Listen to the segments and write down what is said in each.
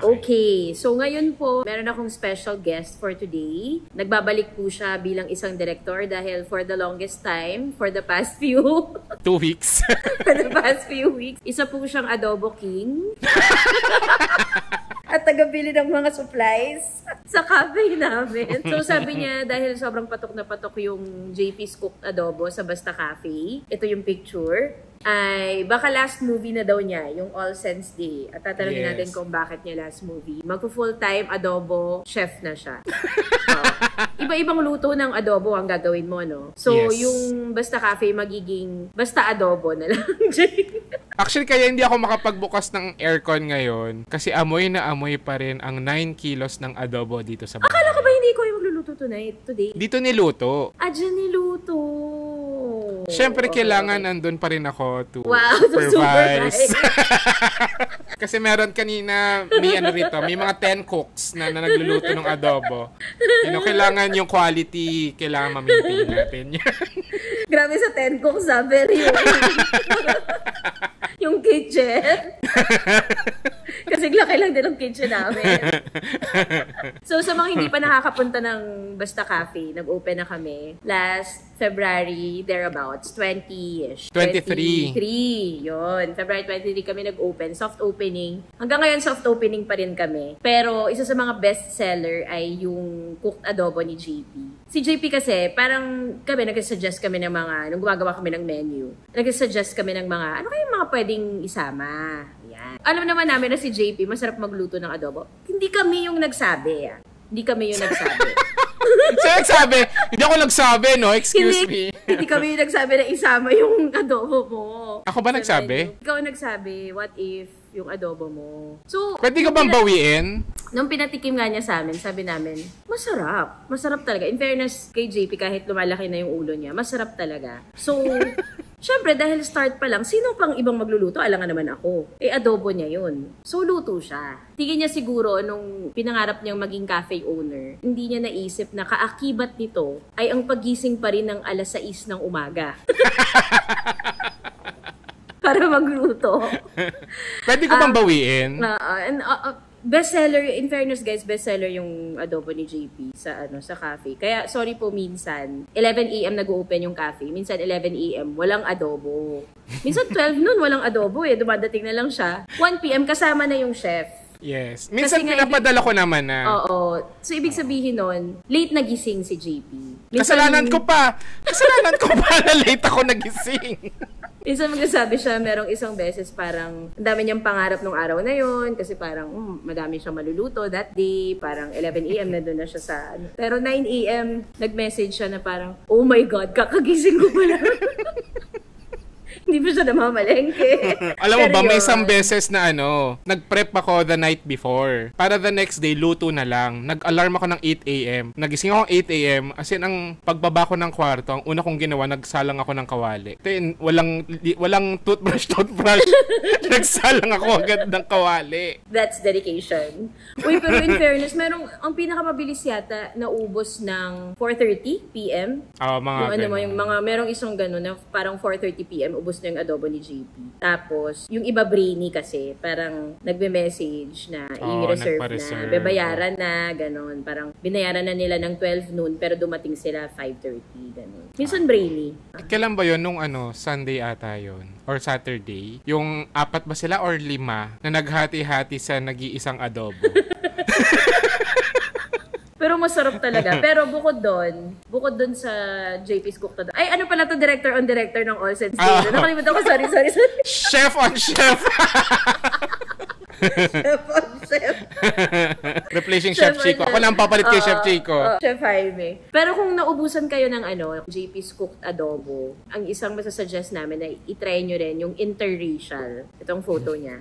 Okay. So ngayon po, meron akong special guest for today. Nagbabalik po siya bilang isang director dahil for the longest time, for the past few 2 weeks. for the past few weeks, isa po siyang Adobo King. At tagabili ng mga supplies sa cafe namin. So sabi niya, dahil sobrang patok na patok yung JP's Cooked Adobo sa Basta Cafe, ito yung picture, ay baka last movie na daw niya, yung All Saints Day. At tatanungin natin kung bakit niya last movie. Magpo-full-time adobo chef na siya. Iba-ibang luto ng adobo ang gagawin mo, no? So, yung Basta Cafe magiging basta adobo na lang. Actually, kaya hindi ako makapagbukas ng aircon ngayon kasi amoy na amoy pa rin ang 9 kilos ng adobo dito sa bahay. Akala ko ba hindi ko yung magluluto today? Dito niluto. Dyan niluto. Siyempre, kailangan nandun pa rin ako to supervise. Kasi meron kanina, may mga 10 cooks na nagluluto ng adobo. Kailangan yung quality, kailangan ma-maintain natin yan. Grabe sa 10 cooks, very yung kitchen. Kasi laki lang din ang kitchen namin. So, sa mga hindi pa nakakapunta ng Basta Cafe, nag-open na kami last February, thereabouts, 20-ish. 23. Yun. February 23 kami nag-open. Soft opening. Hanggang ngayon, soft opening pa rin kami. Pero, isa sa mga best seller ay yung cooked adobo ni JP. Si JP kasi, parang kami, nag-suggest kami ng mga, nung gumagawa kami ng menu, nag-suggest kami ng mga, ano kayong mga pwedeng isama? Yan. Alam naman namin na si JP, masarap magluto ng adobo. Hindi kami yung nagsabi. Hindi kami yung nagsabi. Siya nagsabi? Hindi ako nagsabi, no? Excuse me. Hindi kami yung nagsabi na isama yung adobo mo. Ako ba nagsabi? Ikaw nagsabi, what if yung adobo mo. So, pwede ka bang bawiin? Nung pinatikim nga niya sa amin, sabi namin, masarap. Masarap talaga. In fairness kay JP, kahit lumalaki na yung ulo niya, masarap talaga. So, syempre, dahil start pa lang, sino pang ibang magluluto? Alangan naman ako. Adobo niya yun. So, luto siya. Tingin niya siguro, nung pinangarap niyang maging cafe owner, hindi niya naisip na kaakibat nito ay ang pagising pa rin ng 6:00 ng umaga. Para magluto. Pwede ko bang bawiin? Bestseller, in fairness guys, bestseller yung adobo ni JP sa cafe. Kaya sorry po, minsan 11 AM nag-open yung cafe. Minsan 11 AM walang adobo. Minsan 12 noon walang adobo dumadating na lang siya. 1 PM kasama na yung chef. Yes. Minsan pinapadala ko naman na. Oo. So ibig sabihin nun, late nagising si JP. Kasalanan ko pa na late ako nagising. Minsan magsasabi siya, merong isang beses parang ang dami niyang pangarap nung araw na yon kasi parang madami siyang maluluto that day. Parang 11 AM na doon na siya sa Pero 9 AM, nag-message siya na parang, oh my God, kakagising ko pala. Hindi pa siya namamalengke. Alam mo ba, may isang beses na nag-prep ako the night before. Para the next day, luto na lang. Nag-alarm ako ng 8 AM. Nagising ako ng 8 AM. As in, ang pagbaba ko ng kwarto, ang una kong ginawa, nagsalang ako ng kawali. Then, walang toothbrush. Nagsalang ako agad ng kawali. That's dedication. Uy, pero in fairness, ang pinakamabilis yata na ubos ng 4:30 PM. Merong isang gano'n na parang 4:30 PM, ubos na yung adobo ni JP. Tapos, yung iba brainy kasi, parang nagbe-message na i-reserve na, bebayaran na, gano'n. Parang binayaran na nila ng 12 noon, pero dumating sila 5:30, gano'n. Minsan brainy. Kailan ba yun? Nung Sunday ata yun? Or Saturday? Yung 4 ba sila or 5 na naghati-hati sa nag-iisang adobo? Pero masarap talaga. Pero bukod doon sa JP's Cooked Adobo. Ay, ano pala to, director on director ng All Saints Day. Nakalimutan ko, sorry. Chef on chef! Chef on chef. Replacing Chef Chico. Ako lang papalit kay Chef Chico. Chef Jaime. Pero kung naubusan kayo ng JP's Cooked Adobo, ang isang masasuggest namin na itry nyo rin yung interracial. Itong photo niya.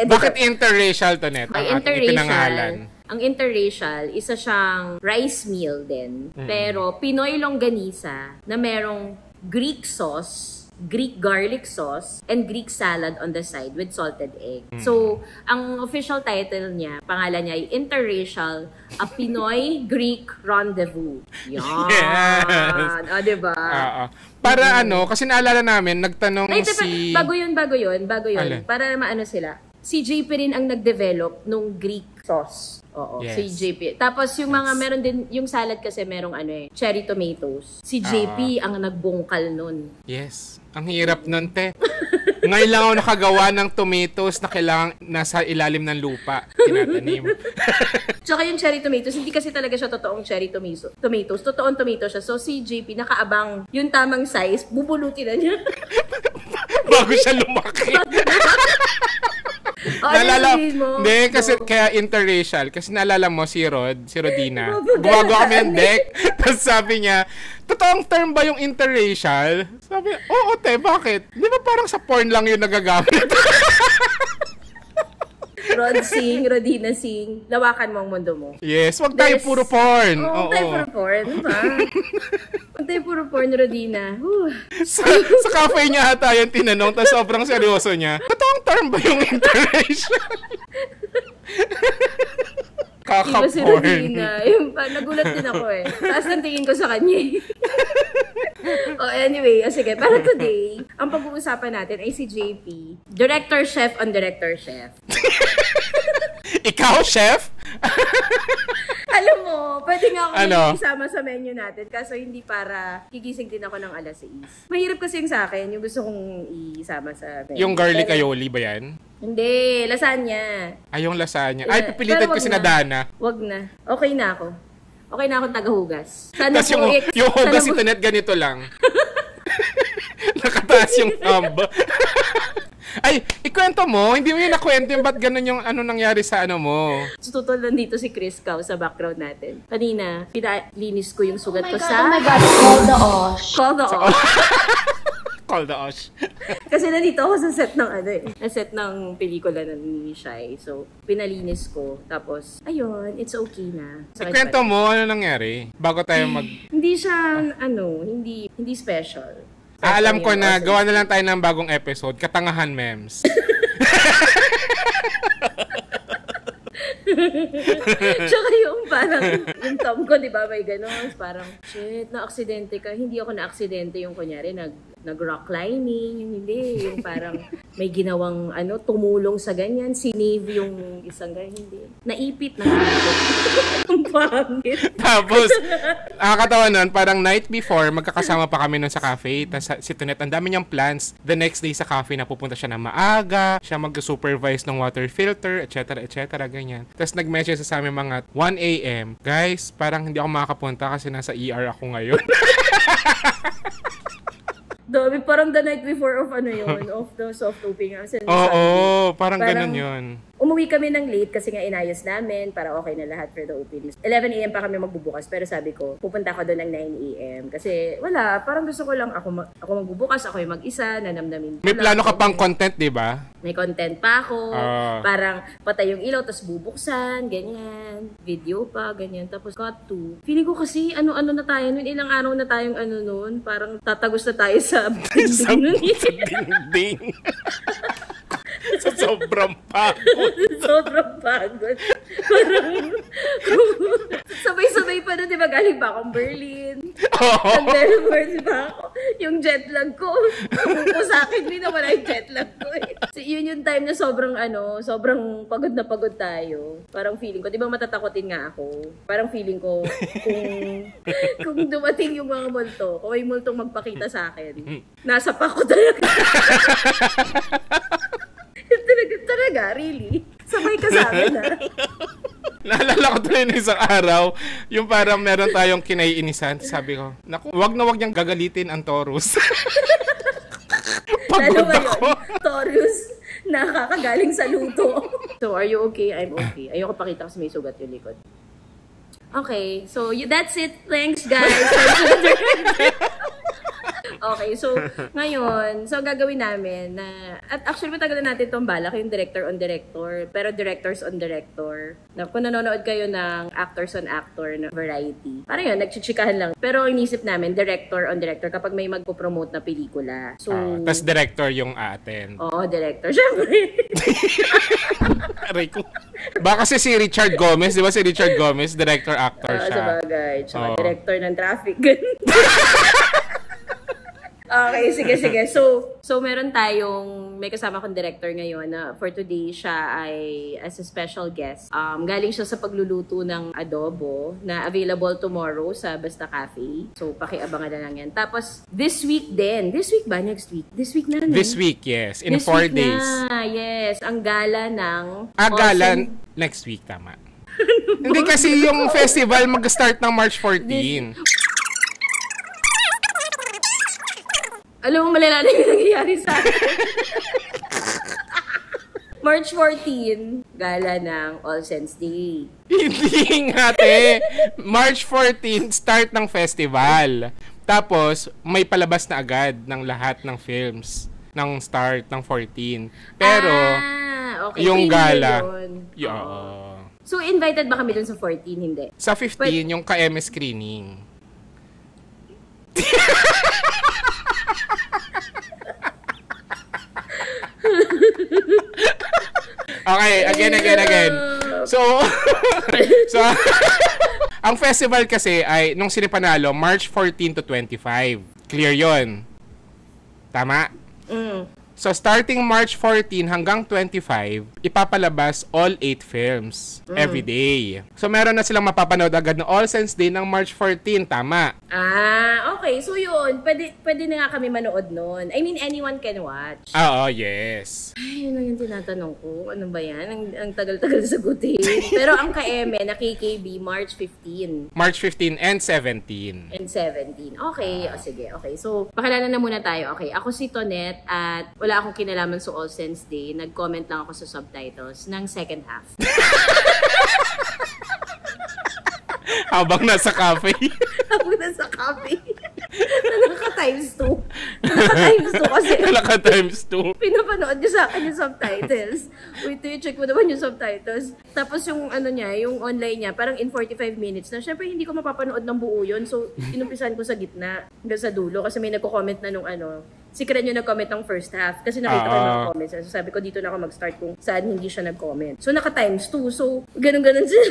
Bakit interracial to, Net? Ang aking pinangalan. Ang interracial, isa siyang rice meal din. Pero Pinoy longganisa na merong Greek sauce, Greek garlic sauce, and Greek salad on the side with salted egg. So, ang official title niya, pangalan niya ay Interracial, a Pinoy-Greek Rendezvous. Yan. Yes. Diba? Para kasi naalala namin, nagtanong Bago yun. Alin? Para maano sila. si JP rin ang nag-develop nung Greek sauce. Oo, Yes. si JP. Tapos yung mga meron din, yung salad kasi merong cherry tomatoes. Si JP ang nagbungkal nun. Yes. Ang hirap nun, te. Ngayon lang ako nakagawa ng tomatoes na kailangan nasa ilalim ng lupa. Tinatanim. Tsaka yung cherry tomatoes, hindi kasi talaga siya totoong cherry tomatoes. Totoong tomato siya. So si JP nakaabang yung tamang size, bubulutin na niya. Bago siya lumaki. Naalala, hindi, kasi kaya interracial. Kasi naalala mo si Rodina. Gumagawa kami ng deck. Tapos sabi niya, totoong term ba yung interracial? Sabi, oo te, bakit? Di ba parang sa porn lang yun nagagamit? Rodina Singh, lawakan mo ang mundo mo. Yes, wag tayo puro porn. Oo, wag tayo puro porn. Diba? Wag tayo puro porn, Rodina. Sa cafe niya ata yung tinanong, tapos sobrang seryoso niya. Totoong term ba yung interracial? Iba si Rodina. Nagulat din ako eh. Taas ng tingin ko sa kanya. Anyway, sige, para today, ang pag-uusapan natin ay si JP, director chef on director chef. Ikaw, chef? Alam mo, pwede nga ako isama sa menu natin kaso hindi para gigising din ako ng alas 6. Mahirap kasi yung sa akin, yung gusto kong isama sa menu. Yung garlic aioli ba yan? Hindi, lasagna. Ay, yung lasagna. Ay, pipilitan ko si Nadana. Wag na. Okay na ako. Okay na akong tagahugas. Sana tapos yung hugas internet ganito lang. Nakataas yung thumb. Ay, ikwento mo. Hindi mo yun nakwento yung ba't ganun yung nangyari sa mo. Tutol nandito si Chris Cow sa background natin. Kanina, pinalinis ko yung sugat ko Oh my God, call the Osh. Call the Osh. Call the Osh. Kasi nandito ako sa set ng set ng pelikula ni Shai. So, pinalinis ko. Tapos, ayun, it's okay na. Ikwento mo, ano nangyari? Bago tayo Hindi siya, hindi special. Alam ko na, gawa na lang tayo ng bagong episode, Katangahan Memes. Tsaka yung parang, yung tom ko, di ba, may gano'n. Parang, shit, na-aksidente ka. Hindi ako na-aksidente yung kunyari, nag-rock climbing, yung hindi. Yung parang may ginawang, tumulong sa ganyan. Sinave yung isang ganyan, hindi. Naipit na. Ang pangit. Tapos, nakakatawa nun, parang night before, magkakasama pa kami nun sa cafe. Tapos si Tonet, ang dami niyang plans. The next day sa cafe, napupunta siya na maaga. Siya mag-supervise ng water filter, etc. ganyan. Tapos nag-message sa amin mga 1 a.m. Guys, parang hindi ako makakapunta kasi nasa ER ako ngayon. Dami, parang the night before of of the soft opening. Oo, parang ganun yun. Umuwi kami ng late kasi nga inayos namin para okay na lahat for the opening. 11 a.m. pa kami magbubukas pero sabi ko, pupunta ako doon ng 9 a.m. Kasi wala, parang gusto ko lang ako magbubukas, ako yung mag-isa, nanamnamin. May plano ka pang content, di ba? May content pa ako. Parang patay yung ilaw, tapos bubuksan, ganyan. Video pa, ganyan. Tapos cut to. Feeling ko kasi ano-ano na tayo nun. Ilang araw na tayong nun. Parang tatagos na tayo sa dingding. So, sobrang pagod. Sobrang pagod. Parang, sabay-sabay pa na, di ba? Galing pa akong Berlin. And then, di ba ako? Yung jet lag ko. Kung sa akin, hindi na wala yung jet lag ko eh. So, yun yung time na sobrang pagod na pagod tayo. Parang feeling ko, di ba matatakotin nga ako? Parang feeling ko, kung dumating yung mga multo, kung may multong magpakita sa akin, nasa pa ko talaga. Talaga, really? Sabay ka sa amin, ha? Naalala ko tuloy na isang araw, yung parang meron tayong kinaiinisan. Sabi ko, naku, wag na wag niyang gagalitin ang Taurus. Pagod ako. Taurus, nakakagaling sa luto. So, are you okay? I'm okay. Ayoko pakita kasi may sugat yung likod. Okay, so that's it. Thanks, guys. Okay, so ngayon, so gagawin namin na, at actually matagal na natin itong balak, yung director on director, pero directors on director. Na, kung nanonood kayo ng actors on actor na variety, parang yun, nagchichikahan lang. Pero inisip namin, director on director kapag may magpo-promote na pelikula. So, tas director yung attend. Oo, director, syempre. Aray ko. Baka kasi si Richard Gomez, di ba si Richard Gomez, director-actor siya. Sabagay. Tsaka director ng traffic. Okay, sige. So meron tayong, may kasama kong director ngayon na for today siya ay as a special guest. Galing siya sa pagluluto ng adobo na available tomorrow sa Basta Cafe. So pakiabangan na lang yan. Tapos this week din. This week ba? Next week? This week na. This week, yes. In 4 days. Yes. Ang gala ng... Gala next week, tama. Hindi kasi yung festival mag-start ng March 14. Alam mo, malala na yung nangyayari sa akin. March 14, gala ng All Saints Day. Hindi nga, te. March 14, start ng festival. Tapos, may palabas na agad ng lahat ng films ng start ng 14. Pero, okay. yung gala... So, invited ba kami dun sa 14? Hindi. Sa 15, yung ka-M screening. Okay, again. So, ang festival kasi ay, nung sinipanalo, March 14 to 25. Clear yon. Tama? So, starting March 14 hanggang 25, ipapalabas all 8 films every day. So, meron na silang mapapanood agad na All Saints Day ng March 14. Tama? Okay. So, yun. Pwede na nga kami manood nun. I mean, anyone can watch. Oo, yes. Ay, yun lang yung tinatanong ko. Ano ba yan? Ang tagal-tagal sagutin. Pero ang ka-eme na KKB, March 15. March 15 and 17. And 17. Okay. Sige. Okay. So, pakilala na muna tayo. Okay. Ako si Tonette at wala akong kinalaman sa All Saints Day. Nag-comment lang ako sa subtitles ng second half. Habang nasa cafe. Habang nasa cafe. Naka-times 2. Naka-times 2 kasi. Naka-times 2. Pinapanood niya sa akin yung subtitles. Wait, check mo naman yung subtitles. Tapos yung yung online niya, parang in 45 minutes na. Siyempre, hindi ko mapapanood ng buo yun. So, inumpisan ko sa gitna hanggang sa dulo. Kasi may nagko-comment na nung si Kren yung nag-comment ng first half. Kasi nakita ko yung comments. So, sabi ko, dito na ako mag-start kung saan hindi siya nag-comment. So, naka-times 2. So, ganun-ganun siya.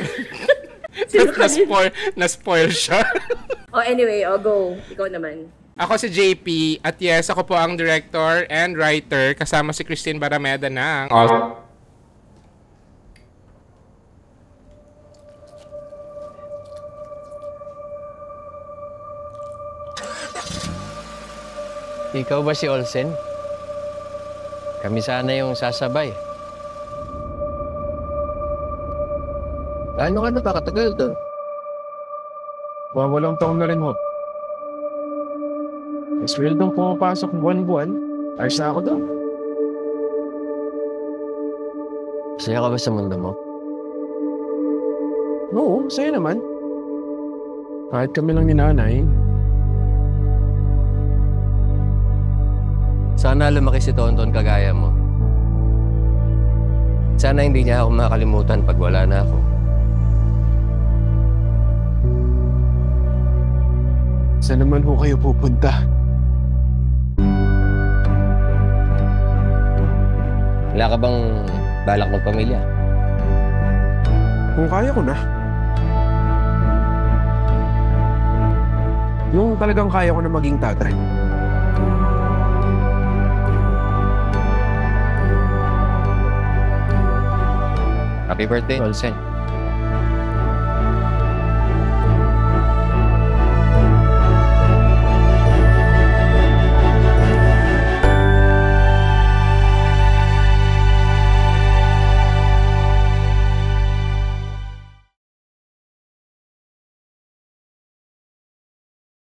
Na-spoil siya. Anyway, go. Ikaw naman. Ako si JP at yes, ako po ang director and writer kasama si Christine Barameda ng Ikaw ba si Olsen? Kami sana yung sasabay. Ano ka na ba katagal doon? Walang taon na rin ho. Sweldo pumapasok buwan-buwan. Ayos na ako doon. Saya ka ba sa mundo mo? Oo, saya naman. Kahit kami lang ni nanay. Sana lumaki si Tonton kagaya mo. Sana hindi niya ako makalimutan pag wala na ako. Saan naman ho kayo pupunta? Wala ka bang balak magpamilya? Kung kaya ko na. Yung talagang kaya ko na maging tatay. Happy birthday, Olsen.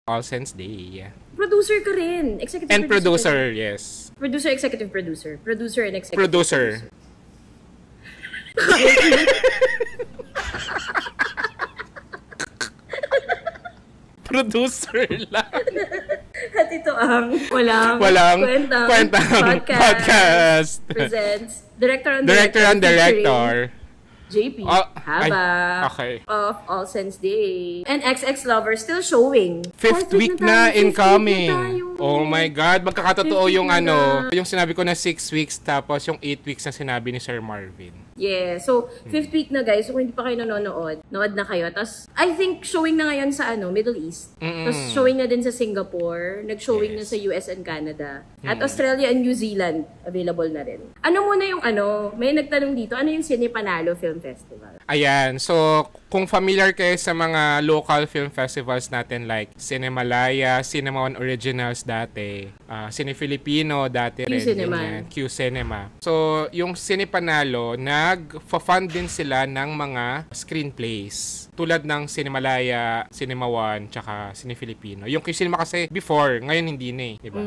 All Saints Day. Producer ka rin. Executive And producer, yes. Producer, executive producer. Producer and executive Producer. Producer lang. At ito ang Walang Kwentang Podcast. Presents Director and Director. JP Haba of All Saints Day. And XX Lover still showing. Fifth week na incoming. Oh my God, magkakatotoo yung yung sinabi ko na 6 weeks tapos yung 8 weeks na sinabi ni Sir Marvin. Yeah. So, 5th week na guys. So, kung hindi pa kayo nanonood, nood na kayo. Tapos, I think showing na ngayon sa Middle East. Tapos, showing na din sa Singapore. Nag-showing na sa US and Canada. At Australia and New Zealand, available na rin. Ano muna yung may nagtanong dito, ano yung Cine Panalo Film Festival? Ayan. So, kung familiar kayo sa mga local film festivals natin like Cinemalaya, Cinema One Originals dati, Cine Filipino dati rin. Q Cinema. So, yung Cine Panalo, nag-fund din sila ng mga screenplays. Tulad ng Cinemalaya, Cinema One, tsaka Cine Filipino. Yung Q Cinema kasi before, ngayon hindi na diba?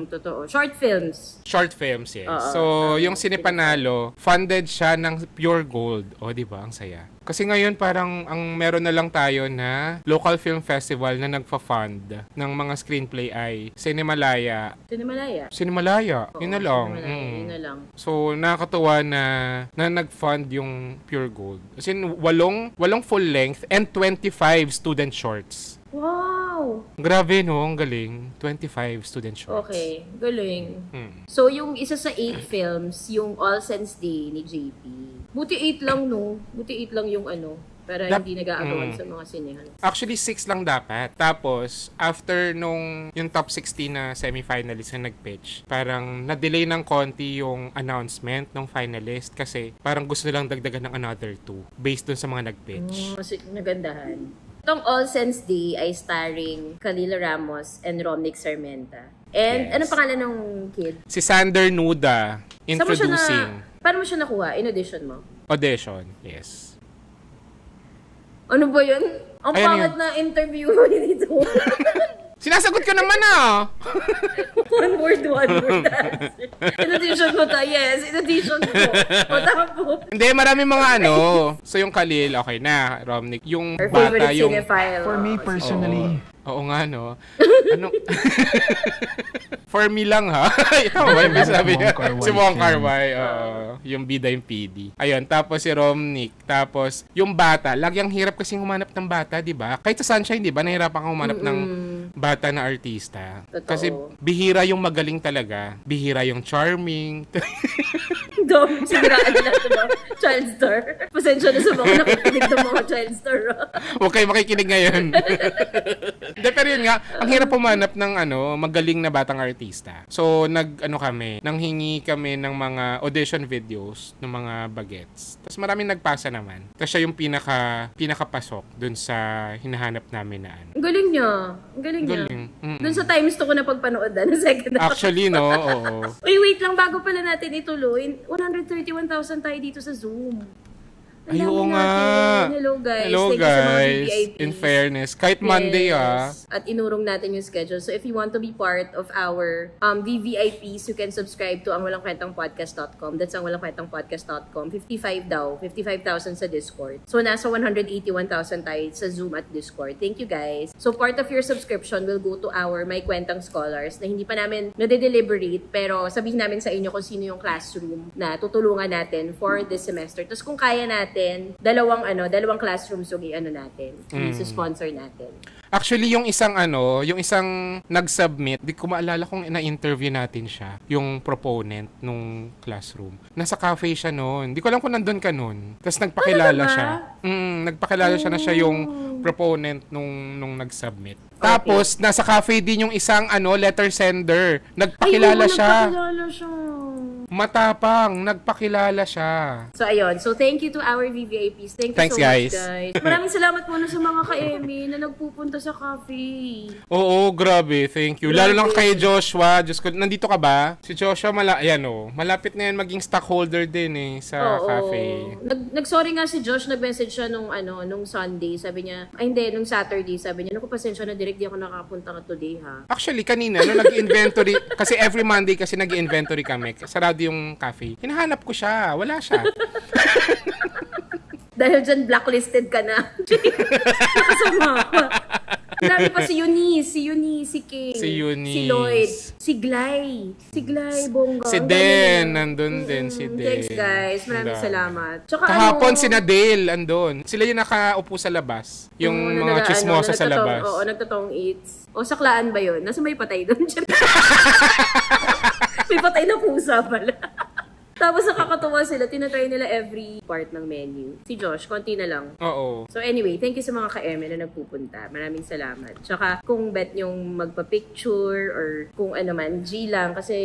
Totoo. Short films. Short films, yes. So, yung Cine Panalo, funded siya ng Pure Gold. O, diba? Ang saya. Kasi ngayon parang ang meron na lang tayo na local film festival na nagfa-fund ng mga screenplay ay Cinemalaya. Yun na lang. Yun na lang. So nakakatuwa na nag-fund yung Pure Gold. As in, walong full length and 25 student shorts. Wow! Grabe no, ang galing. 25 student shorts. Okay, galing. So yung isa sa 8 films, yung All Saints Day ni JP. Buti 8 lang no. Buti 8 lang yung para hindi nag-aagawan sa mga sinehan. Actually, 6 lang dapat. Tapos, after yung top 16 na semi-finalist na nag-pitch, parang na-delay ng konti yung announcement ng finalist kasi parang gusto nilang dagdagan ng another 2 based dun sa mga nag-pitch. Kasi nagandahan. Itong All Saints Day ay starring Khalil Ramos and Romnick Sarmenta. And ano pangalan ng kid? Si Sander Nuda, introducing. Paano mo siya nakuha? In audition mo? Audition, yes. Ano ba yun? Ang pangat na interview mo dito. Sinasagot ko naman One word answer. In addition mo ta, yes. In addition mo. O tapos. Hindi, marami mga So yung Khalil, okay na. Romnick. Yung Her bata, yung... cinephile. For me personally. Oo nga, no? For me lang, ha? Tama ba yung sabi niya? Si Wong Kar-wai. Yung bida yung PD. Ayun, tapos si Romnick. Tapos, yung bata. Lagyang hirap kasing humanap ng bata, di ba? Kahit sa Sunshine, di ba? Nahirapan kang humanap ng bata na artista. Totoo. Kasi bihira yung magaling talaga. Bihira yung charming. Dom, siniraan na ito, no? Child star. Pasensya na sa mga nakikinig ng mga child star. Huwag kayo makikinig ngayon. Hindi, pero yun nga, ang hirap pumanap ng magaling na batang artista. So, nanghingi kami ng mga audition videos ng mga bagets. Tapos maraming nagpasa naman. Tapos siya yung pinakapasok dun sa hinahanap namin na Ang galing niya. Ang galing niya. Dun sa times to ko na pagpanood na second half. Actually, no? Oo. Uy, wait lang. Bago pala natin ituloy, 131,000 tayo dito sa Zoom. Ay, oo nga. Hello guys. Hello Thank you sa mga guys. VVIPs. In fairness. Kahit Monday At inurong natin yung schedule. So if you want to be part of our VVIPs, you can subscribe to angwalangkwentangpodcast.com. That's angwalangkwentangpodcast.com. 55 daw. 55,000 sa Discord. So nasa 181,000 tayo sa Zoom at Discord. Thank you guys. So part of your subscription will go to our My Kwentang Scholars na hindi pa namin nade-deliberate pero sabihin namin sa inyo kung sino yung classroom na tutulungan natin for this semester. Tapos kung kaya natin, dalawang classrooms yung natin. I-sponsor natin. Actually, yung isang nag-submit, di ko maalala kung na-interview natin siya, yung proponent nung classroom. Nasa cafe siya noon. Di ko alam kung nandun ka noon. Tapos nagpakilala siya. Nagpakilala siya na siya yung proponent nung nag-submit. Okay. Tapos, nasa cafe din yung isang letter sender. Nagpakilala siya. Matapang, nagpakilala siya. So, ayun. So, thank you to our VVIPs. Thanks so guys. Much, guys. Maraming salamat muna sa mga ka-Emmy na nagpupunta sa cafe. Oo, grabe. Thank you. Lalo lang kay Joshua. Diyos ko, nandito ka ba? Si Joshua, malapit na yan maging stockholder din sa cafe. Nag-sorry nga si Josh. Nag-message siya nung Sunday. Sabi niya, nung Saturday. Sabi niya, pasensya na direct, di ako nakapunta ka today, ha? Actually, kanina, nung nag-inventory, kasi every Monday kasi nag-inventory kami. Sarado yung cafe. Hinahanap ko siya. Wala siya. Dahil dyan, blacklisted ka na. Nakasama ka. Dami pa si Eunice, si King, si Lloyd, si Glay. Si Glay, bongga. Si Ang Den, galing. nandun din si Den. Thanks guys, maraming Ang dami. salamat. Tsaka Kahapon si Nadale andun. Sila yung nakaupo sa labas. Yung mga chismosa sa labas. Oo, nagtatong eats. O saklaan ba yun? Nasa may patay doon. May patay na pusa pala. Tapos nakakatuwa sila, tinatry nila every part ng menu. Si Josh, konti na lang. Oo. So anyway, thank you sa mga ka-eme na nagpupunta. Maraming salamat. Tsaka kung bet nyong magpa-picture or kung ano man, G lang kasi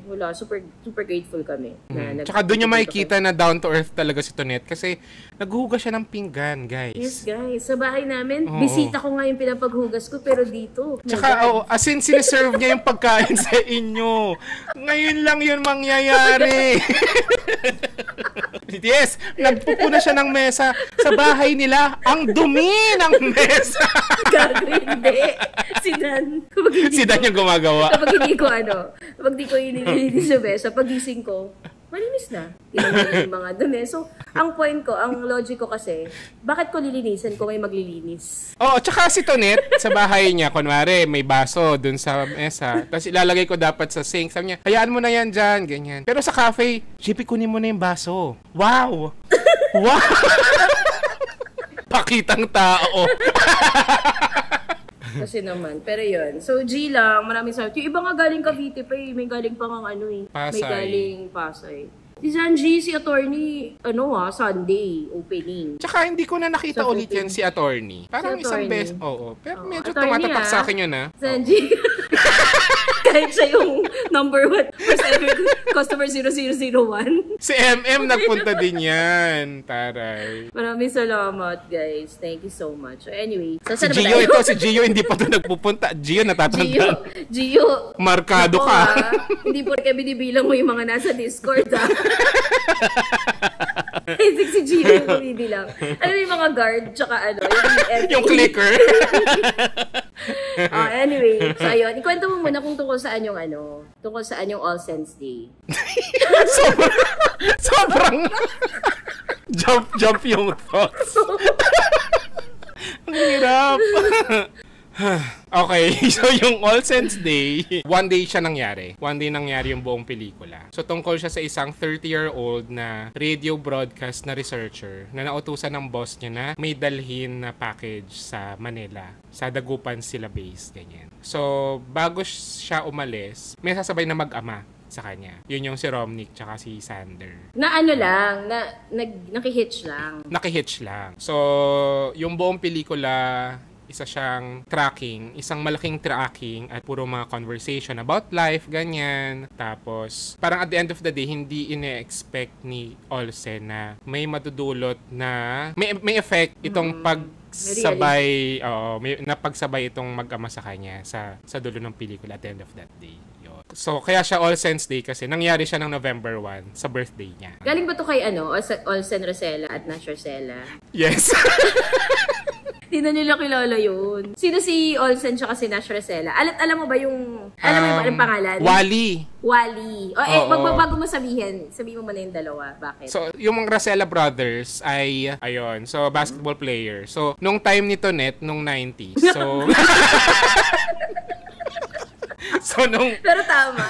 wala, super grateful kami. Na Tsaka doon yung makikita na down to earth talaga si Tonet kasi naghuhugas siya ng pinggan, guys. Yes guys, sa bahay namin, Oo. bisita ko nga yung pinapaghugas ko pero dito. my Tsaka, God. as in, sinaserve niya yung pagkain sa inyo. Ngayon lang yun mangyayari. Yes, nagpupuna siya ng mesa. Sa bahay nila, ang dumi ng mesa. Gago, hindi. Si Dan. Kapag hindi Si Dan ko- yung gumagawa. Kapag hindi ko kapag di ko inilinis sa mesa, pagising ko, malinis na. Yung mga dumi. So, ang point ko, ang logic ko kasi, bakit ko lilinisan kung may maglilinis? Oo, tsaka si Tonet, sa bahay niya, kunwari, may baso dun sa mesa. Tapos ilalagay ko dapat sa sink. Sabi niya, hayaan mo na yan dyan, ganyan. Pero sa cafe, JP, kunin mo na yung baso. Wow! Wow! Pakitang tao. Kasi naman. Pero yun. So, G lang. Maraming salamat. Yung iba nga galing Cavite pa eh. May galing pa nga ano eh. May Pasay. galing Pasay. Si Sanji, si attorney, Sunday, opening. Tsaka hindi ko na nakita Sa ulit yan si attorney. Parang Si isang attorney. beses. Oo. Pero medyo attorney, tumatatak ah. sa akin yun, ah. Sanji. Kahit siya yung number 1 first ever customer 0001. Si MM nagpunta din yan. Taray. Maraming salamat, guys. Thank you so much. So, anyway. So, Si saan na ba Gio, tayo? ito. Si Gio, hindi pa to nagpupunta. Gio, natatanda. Gio. Markado Ako, ka. Hindi po kaya binibilang mo yung mga nasa Discord, ha? I think si Gio yung bumibilang. Ano yung mga guard, tsaka Yung clicker. Anyway, so ayun. Ikwento mo muna kung tungkol saan yung All Saints Day. Sobrang jump yung thoughts. Ang hirap. Okay, so yung All Saints Day, one day siya nangyari. One day nangyari yung buong pelikula. So tungkol siya sa isang 30-year-old na radio broadcast na researcher na nautusan ng boss niya na may dalhin na package sa Manila. Sa Dagupan sila base, ganyan. So bago siya umalis, may sasabay na mag-ama sa kanya. Yun yung si Romnick tsaka si Sander. Na ano lang, nakihitch lang. Nakihitch lang. So, yung buong pelikula, isa siyang tracking, isang malaking tracking at puro mga conversation about life, ganyan. Tapos, parang at the end of the day, hindi ine-expect ni Olsen na may madudulot na, may effect itong pagsabay, may napagsabay itong mag-ama sa kanya sa dulo ng pelikula at the end of that day. Yun. So, kaya siya All Saints Day kasi nangyari siya ng November 1 sa birthday niya. Galing ba to kay Olsen Rosella at Nash Rosella? Yes. Hindi na nila kilala yun. Sino si Olsen tsaka si Nash Rosella? Alam mo ba yung anong pangalan? Wally. Wally. Oo. Magbabago mo sabihin mo muna yung dalawa. Bakit? So, yung mga Rosella brothers ay, ayun, so basketball player. So, nung time ni Tonet, nung 90s. So, Pero tama.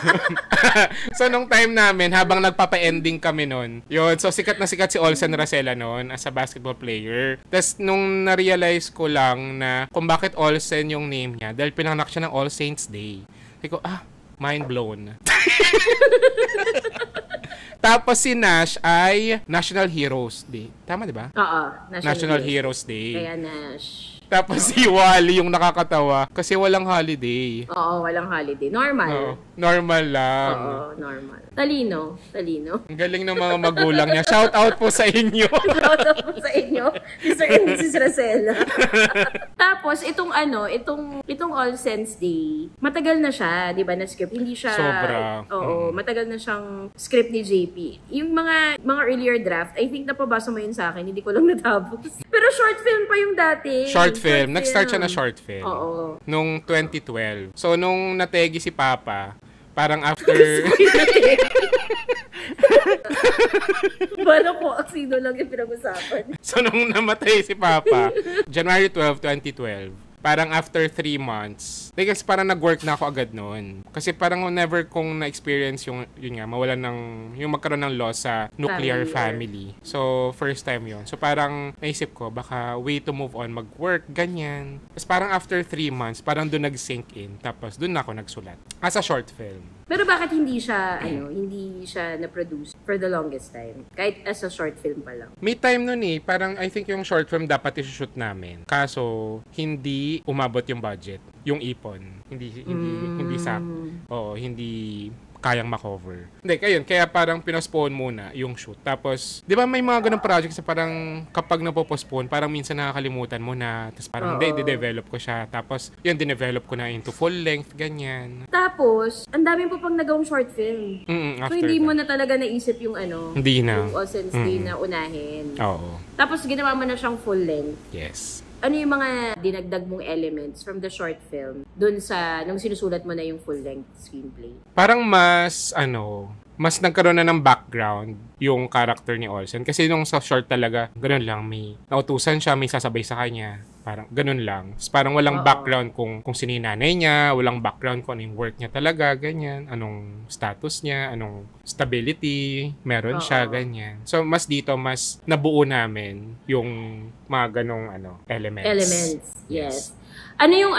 so, nung time namin, habang nagpapa-ending kami nun, yun, so sikat na sikat si Olsen Rosella nun as a basketball player. Tapos, nung na-realize ko lang na kung bakit Olsen yung name niya, dahil pinanganak siya ng All Saints Day. Sabi ko, mind blown. Tapos si Nash ay National Heroes Day. Tama, di ba? Oo. National Heroes Day. Kaya Nash. Tapos si Wally yung nakakatawa kasi walang holiday. Oo, walang holiday. Normal. Oo, normal lang. Oo, normal. Talino. Ang galing ng mga magulang niya. Shout out po sa inyo. Shout out po sa inyo, Mr. and Mrs. Rosella. Tapos, itong All Saints Day, matagal na siya, di ba, na script. Hindi siya, Sobra. Oo, matagal na siyang script ni JP. Yung mga earlier draft, I think napabasa mo yun sa akin, hindi ko lang natapos. Pero short film pa yung dati. Short film. Nag-start siya na short film. Oo. Nung 2012. So, nung nategi si Papa, parang after... Paano po, sino lang yung pinag-usapan? So, nung namatay si Papa, January 12, 2012, Parang after 3 months, kasi parang nag-work na ako agad noon. Kasi parang never kong na-experience yung, yun nga, mawalan ng, yung magkaroon ng loss sa nuclear family. So, first time yun. So, parang naisip ko, baka way to move on, mag-work, ganyan. Tapos parang after 3 months, parang doon nag-sink in. Tapos doon na ako nagsulat. As a short film. Pero bakit hindi siya, hindi siya na-produce for the longest time? Kahit as a short film pa lang. May time nun parang I think yung short film dapat i-shoot namin. Kaso, hindi umabot yung budget, yung ipon. Hindi hindi kayang makover. Hindi, kaya parang pinospone muna yung shoot. Tapos, di ba may mga ganong projects na parang kapag napopostpone, parang minsan nakakalimutan mo na, tapos parang de-develop ko siya. Tapos, yun, dinevelop ko na into full length, ganyan. Tapos, ang dami po pang nagawang short film. So, hindi mo na talaga naisip yung Hindi na. Yung Olsen's Day na unahin. Oo. Tapos, ginawa mo na siyang full length. Yes. Ano yung mga dinagdag mong elements from the short film dun sa, nung sinusulat mo na yung full-length screenplay? Parang mas nagkaroon na ng background yung character ni Olsen. Kasi nung sa short talaga, ganun lang. May nautusan siya, may sasabay sa kanya. Parang ganun lang. Parang walang background kung sino yung nanay niya, walang background kung ano yung work niya talaga, ganyan. Anong status niya, anong stability, meron siya, ganyan. So, mas nabuo namin yung mga ganong elements. Elements, yes. Ano yung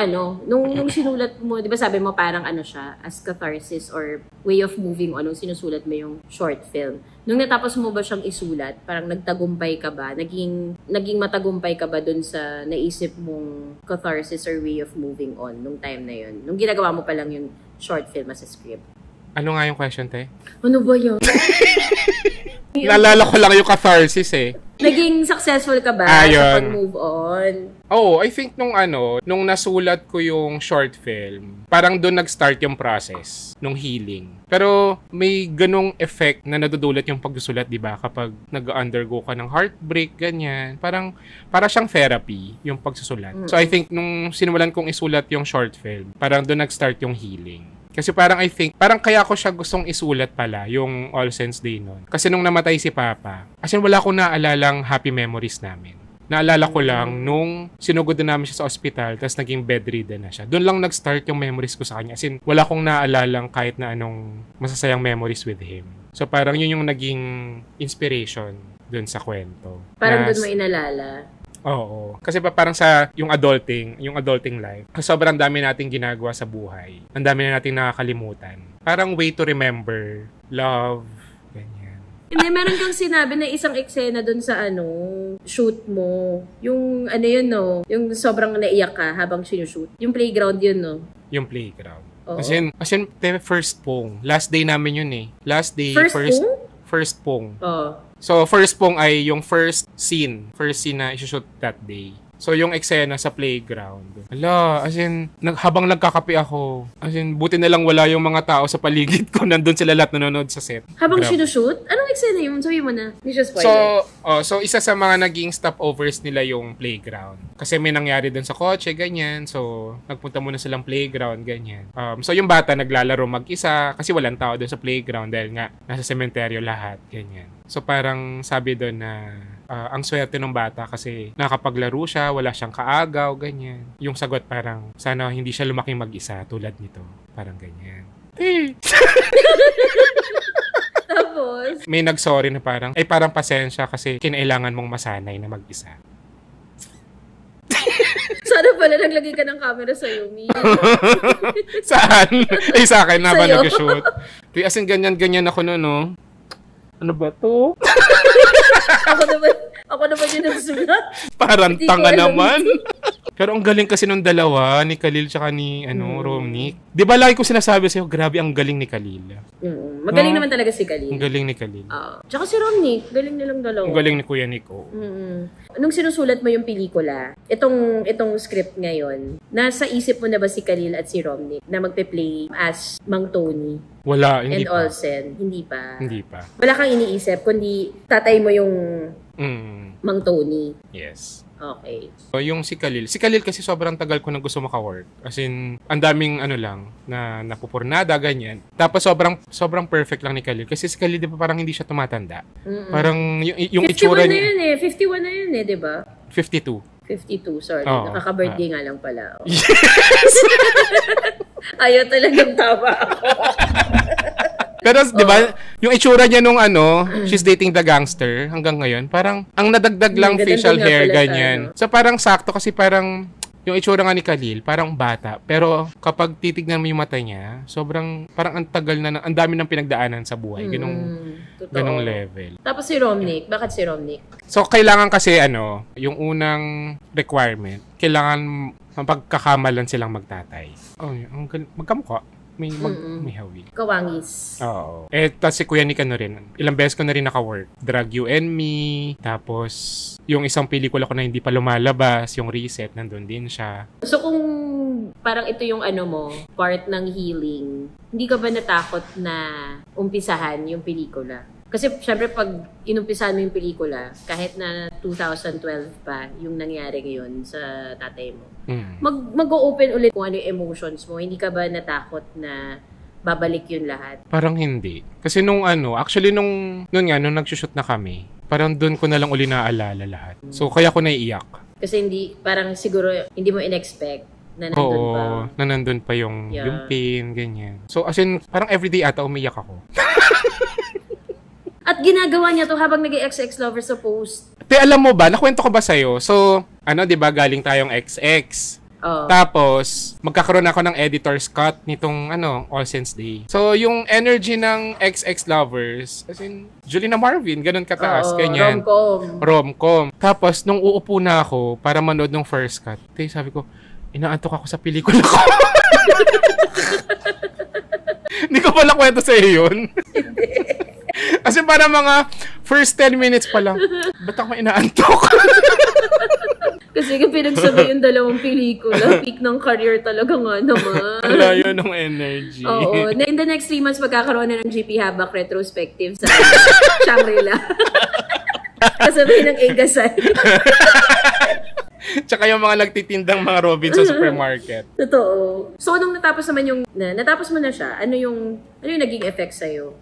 nung sinulat mo, di ba sabi mo parang siya, as catharsis or way of moving nung sinusulat mo yung short film. Nung natapos mo ba siyang isulat, parang nagtagumpay ka ba? Naging matagumpay ka ba dun sa naisip mong catharsis or way of moving on nung time na yun? Nung ginagawa mo pa lang yung short film as a script? Ano nga yung question, te? Ano ba yun? Naalala ko lang yung catharsis Naging successful ka ba sa pag-move on? I think nung nasulat ko yung short film, parang doon nag-start yung process nung healing. Pero may ganong effect na nadudulot yung pagsusulat, di ba? Kapag nag-undergo ka ng heartbreak, ganyan. Para siyang therapy yung pagsusulat. So I think nung sinulan kong isulat yung short film, parang doon nag-start yung healing. Kasi parang kaya ko siya gustong isulat pala, yung Olsen's Day nun. Kasi nung namatay si Papa, kasi wala akong naalalang happy memories namin. Naalala ko lang nung sinugod na namin siya sa ospital, tapos naging bedridden na siya. Doon lang nag-start yung memories ko sa kanya. As in, wala akong naalalang kahit na anong masasayang memories with him. So parang yun yung naging inspiration doon sa kwento. Parang doon mo inalala. Oo. Kasi parang sa yung adulting life, sobrang dami nating ginagawa sa buhay. Ang dami na nating nakakalimutan. Parang way to remember, love, ganyan. Hindi, meron kang sinabi na isang eksena dun sa shoot mo. Yung yung sobrang naiyak ka habang sinushoot. Yung playground yun, no? Yung playground. Oo. As in, first pong. Last day namin yun Last day, first pong. Oo. So, first pong ay yung first scene na isushoot that day. So, yung eksena sa playground. Habang nagkakape ako, buti na lang wala yung mga tao sa paligid ko. Nandun sila lahat nanonood sa set. Habang sinushoot? Anong eksena yun? Sabi mo na. Hindi siya spoiler. So, isa sa mga naging stopovers nila yung playground. Kasi may nangyari dun sa kotse, ganyan. So, nagpunta muna silang playground, ganyan. So, yung bata naglalaro mag-isa kasi walang tao dun sa playground dahil nga nasa sementeryo lahat, ganyan. So, parang sabi dun na ang swerte ng bata kasi nakapaglaro siya, wala siyang kaagaw, ganyan. Yung sagot parang, sana hindi siya lumaking mag-isa tulad nito. Parang ganyan. Tapos? May nag-sorry na parang pasensya kasi kinailangan mong masanay na mag-isa. Sana pala naglagay ka ng camera sa Yumi. Saan? Sa akin na ba nag-shoot? As in, ganyan-ganyan ako noon, no? Ano ba to? Ako naman yung nagsulat. Parang tanga naman. Pero ang galing kasi nung dalawa, ni Khalil tsaka ni Romnick. Di ba lagi ko sinasabi sa'yo, grabe ang galing ni Khalil. Magaling naman talaga si Khalil. Ang galing ni Khalil. Tsaka si Romnick, galing nilang dalawa. Ang galing ni Kuya Nico. Nung sinusulat mo yung pelikula, itong script ngayon, nasa isip mo na ba si Khalil at si Romnick na magpe-play as Mang Tony? Wala, hindi and pa. Olsen? Hindi pa. Hindi pa. Wala kang iniisip, kundi tatay mo yung Mang Tony. Yes. Okay. So, yung si Khalil kasi sobrang tagal ko na gusto maka-work. As in, ang daming na napupurnada, ganyan. Tapos sobrang perfect lang ni Khalil. Kasi si Khalil, di ba parang hindi siya tumatanda? Parang yung itsura niya. 51 na yun 51 na yun di ba? 52. 52, sorry. Oo. Nakaka-birthday nga lang pala. Oh. Yes! Ayaw talagang tama ako. Pero, di ba, yung itsura niya nung she's dating the gangster hanggang ngayon, parang ang nadagdag lang Ganun facial din nga hair, pala ganyan. siya, So, parang sakto kasi parang yung itsura nga ni Khalil, parang bata. Pero kapag titignan mo yung mata niya, sobrang, parang ang tagal na, ang dami ng pinagdaanan sa buhay. Ganong level. Tapos si Romnick, bakit si Romnick? So, kailangan kasi, yung unang requirement, kailangan mapagkakamalan silang magtatay. Oh, magkamukha. May hawig. Kawangis. Oo. Tas si Kuya Nick rin. Ilang beses ko na rin naka-work. Drag You and Me. Tapos, yung isang pelikula ko na hindi pa lumalabas, yung Reset, nandun din siya. So kung parang ito yung mo, part ng healing, hindi ka ba natakot na umpisahan yung pelikula? Kasi syempre pag inumpisahan mo yung pelikula, kahit na 2012 pa yung nangyari ngayon sa tatay mo, mag-o-open ulit kung ano yung emotions mo. Hindi ka ba natakot na babalik yun lahat? Parang hindi. Kasi nung nung nagsushoot na kami, parang doon ko na lang uli naaalala lahat. So kaya ko naiiyak. Kasi parang siguro hindi mo in-expect na nandun pa. Oo, na nandun pa yung pain, ganyan. So as in, parang everyday ata umiyak ako. At ginagawa niya to habang nag-XX lover sa post. Te, alam mo ba, nakwento ko ba sa'yo? So, di ba, galing tayong XX. Oh. Tapos, magkakaroon ako ng editor's cut nitong, All Saints Day. So, yung energy ng XX lovers, as in, Julina Marvin, ganun kataas, ganyan. Rom-com. Tapos, nung uupo na ako para manood ng first cut, sabi ko, inaantok ako sa pelikula ko. Hindi ko pala kwento sa'yo yun. Kasi para mga first 10 minutes pa lang, ba't ako inaantok? Kasi pinagsabay yung dalawang pelikula, peak ng career talaga nga naman. Layo ng energy. Oo. In the next 3 months, magkakaroon na ng GP Habak retrospective sa Shangri-La. Kasabihin ng Egasay. Tsaka yung mga nagtitindang mga Robin sa supermarket. Totoo. So, nung natapos naman natapos mo na siya, ano yung naging effect sa'yo?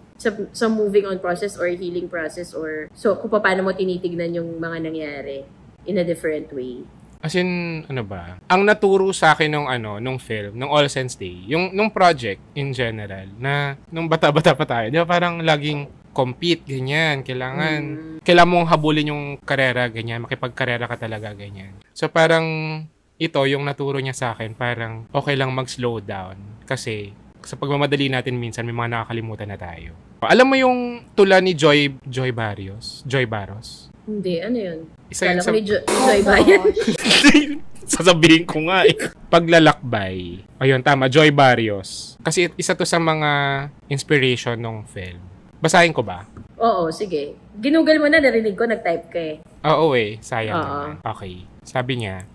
Sa moving on process or healing process or so kung paano mo tinitignan yung mga nangyari in a different way? As in, ang naturo sa akin nung film, nung All Saints Day, nung project in general, na nung bata-bata pa tayo, di ba parang laging compete, ganyan, kailangan mong habulin yung karera, ganyan, makipagkarera ka talaga, ganyan. So parang ito, yung naturo niya sa akin, parang okay lang mag-slow down kasi sa pagmamadali natin minsan may mga nakakalimutan na tayo. Alam mo yung tula ni Joy Barrios? Joy Barros? Hindi, ano yun? Kala ko ni Joy Bayan. Sasabihin ko nga eh. Paglalakbay. Ayun, tama. Joy Barrios. Kasi isa to sa mga inspiration ng film. Basahin ko ba? Oo, sige. Ginugal mo na, narinig ko, nag-type ka eh. Oo sayang naman. Okay. Sabi niya,